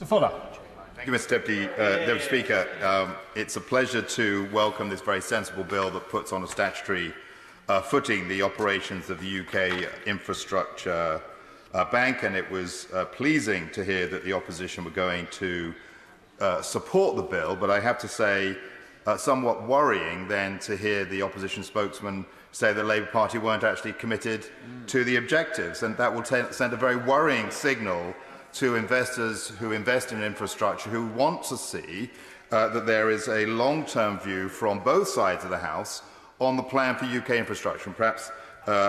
Mr Fuller. Thank you, Mr Deputy Speaker. It's a pleasure to welcome this very sensible bill that puts on a statutory footing the operations of the UK Infrastructure Bank, and it was pleasing to hear that the opposition were going to support the bill, but I have to say somewhat worrying then to hear the opposition spokesman say the Labour Party weren't actually committed to the objectives, and that will send a very worrying signal to investors who invest in infrastructure, who want to see that there is a long-term view from both sides of the House on the plan for UK infrastructure. And perhaps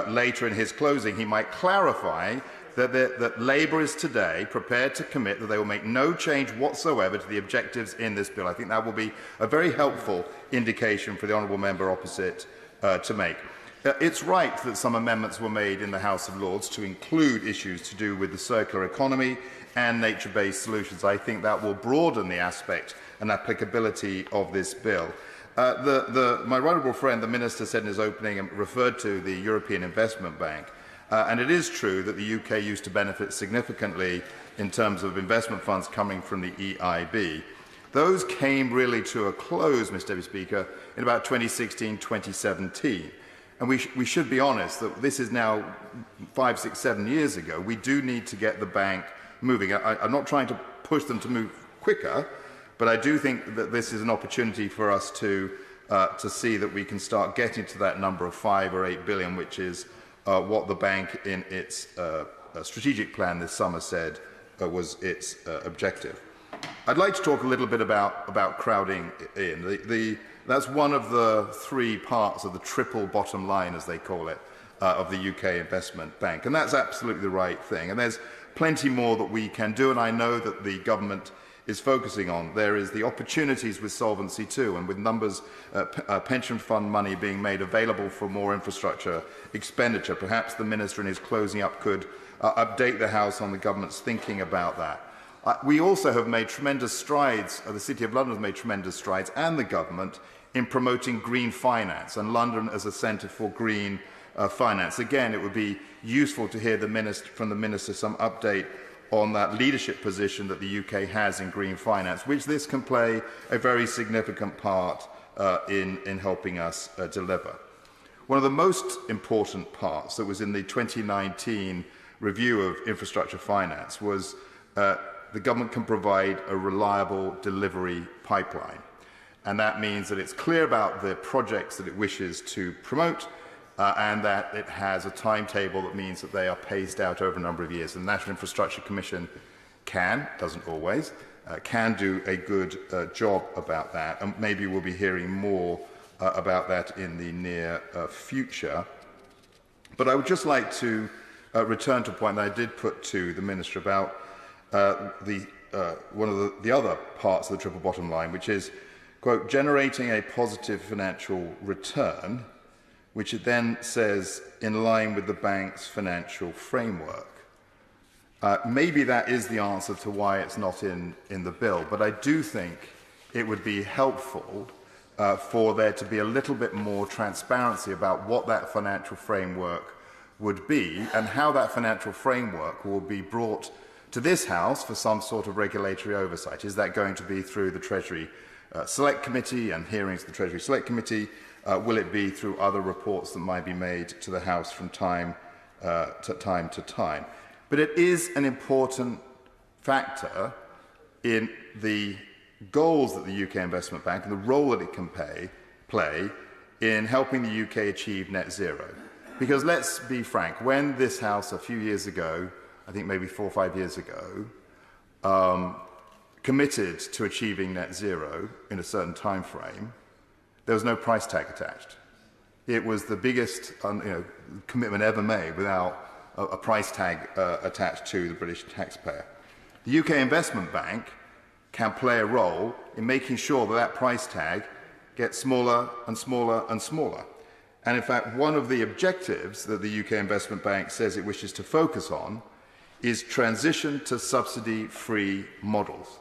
later in his closing he might clarify that Labour is today prepared to commit that they will make no change whatsoever to the objectives in this bill. I think that will be a very helpful indication for the honourable member opposite to make. It's right that some amendments were made in the House of Lords to include issues to do with the circular economy and nature-based solutions. I think that will broaden the aspect and applicability of this bill. My right honourable friend, the Minister, said in his opening and referred to the European Investment Bank. And it is true that the UK used to benefit significantly in terms of investment funds coming from the EIB. Those came really to a close, Mr Deputy Speaker, in about 2016, 2017. And we should be honest that this is now 5, 6, 7 years ago. We do need to get the bank moving. I'm not trying to push them to move quicker, but I do think that this is an opportunity for us to see that we can start getting to that number of 5 or 8 billion, which is what the bank in its strategic plan this summer said was its objective. I'd like to talk a little bit about crowding in. That's one of the 3 parts of the triple bottom line, as they call it, of the UK Investment Bank. And that's absolutely the right thing. And there's plenty more that we can do, and I know that the government is focusing on. There is the opportunities with Solvency II, and with numbers, pension fund money being made available for more infrastructure expenditure. Perhaps the Minister in his closing up could update the House on the government's thinking about that. We also have made tremendous strides, the City of London has made tremendous strides, and the government, in promoting green finance, and London as a centre for green finance. Again, it would be useful to hear from the Minister some update on that leadership position that the UK has in green finance, which this can play a very significant part in helping us deliver. One of the most important parts that was in the 2019 review of infrastructure finance was the government can provide a reliable delivery pipeline. And that means that it's clear about the projects that it wishes to promote and that it has a timetable that means that they are paced out over a number of years. And the National Infrastructure Commission doesn't always, can do a good job about that. And maybe we'll be hearing more about that in the near future. But I would just like to return to a point that I did put to the Minister about one of the other parts of the triple bottom line, which is, quote, generating a positive financial return, which it then says in line with the bank's financial framework. Maybe that is the answer to why it's not in the bill, but I do think it would be helpful for there to be a little bit more transparency about what that financial framework would be and how that financial framework will be brought to this House for some sort of regulatory oversight. Is that going to be through the Treasury Select Committee and hearings of the Treasury Select Committee? Will it be through other reports that might be made to the House from time to time? But it is an important factor in the goals that the UK Investment Bank and the role that it can play in helping the UK achieve net zero. Because let's be frank, when this House a few years ago, I think maybe 4 or 5 years ago, committed to achieving net zero in a certain time frame, there was no price tag attached. It was the biggest commitment ever made without a price tag attached to the British taxpayer. The UK Investment Bank can play a role in making sure that that price tag gets smaller and smaller and smaller. And in fact, one of the objectives that the UK Investment Bank says it wishes to focus on is transition to subsidy-free models.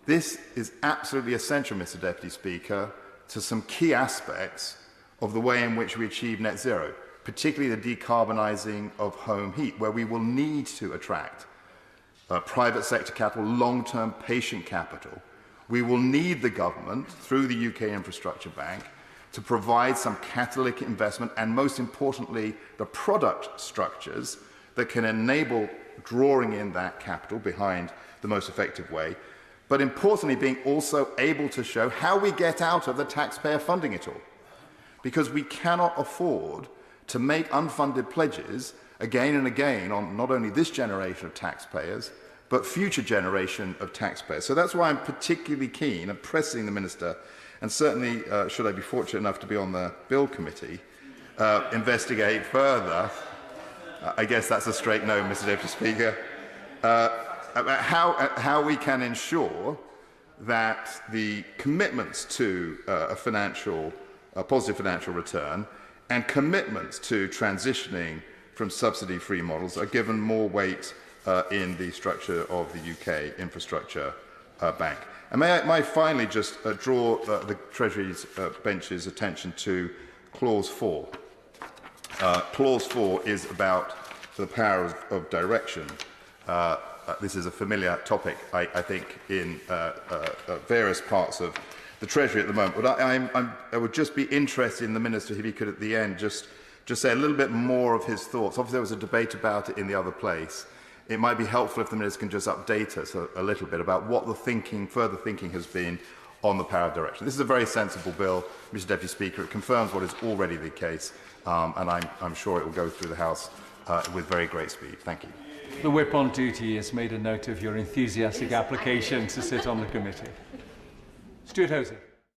This is absolutely essential, Mr. Deputy Speaker, to some key aspects of the way in which we achieve net zero, particularly the decarbonising of home heat, where we will need to attract private sector capital, long-term patient capital, we will need the government, through the UK Infrastructure Bank, to provide some catalytic investment and, most importantly, the product structures that can enable drawing in that capital behind the most effective way, but importantly, being also able to show how we get out of the taxpayer funding it all. Because we cannot afford to make unfunded pledges again and again on not only this generation of taxpayers, but future generation of taxpayers. So that's why I'm particularly keen at pressing the Minister, and certainly, should I be fortunate enough to be on the Bill Committee, investigate further, I guess that's a straight no, Mr. Deputy Speaker, about how we can ensure that the commitments to a positive financial return and commitments to transitioning from subsidy-free models are given more weight in the structure of the UK Infrastructure Bank. And may I finally just draw the Treasury's bench's attention to Clause 4. Clause 4 is about the power of direction. This is a familiar topic, I think, in various parts of the Treasury at the moment. But I would just be interested in the Minister, if he could at the end just say a little bit more of his thoughts. Obviously, there was a debate about it in the other place. It might be helpful if the Minister can just update us a little bit about what the further thinking has been on the power of direction. This is a very sensible bill, Mr. Deputy Speaker. It confirms what is already the case, and I'm sure it will go through the House with very great speed. Thank you. The whip on duty has made a note of your enthusiastic application to sit on the committee. Stuart Hosey.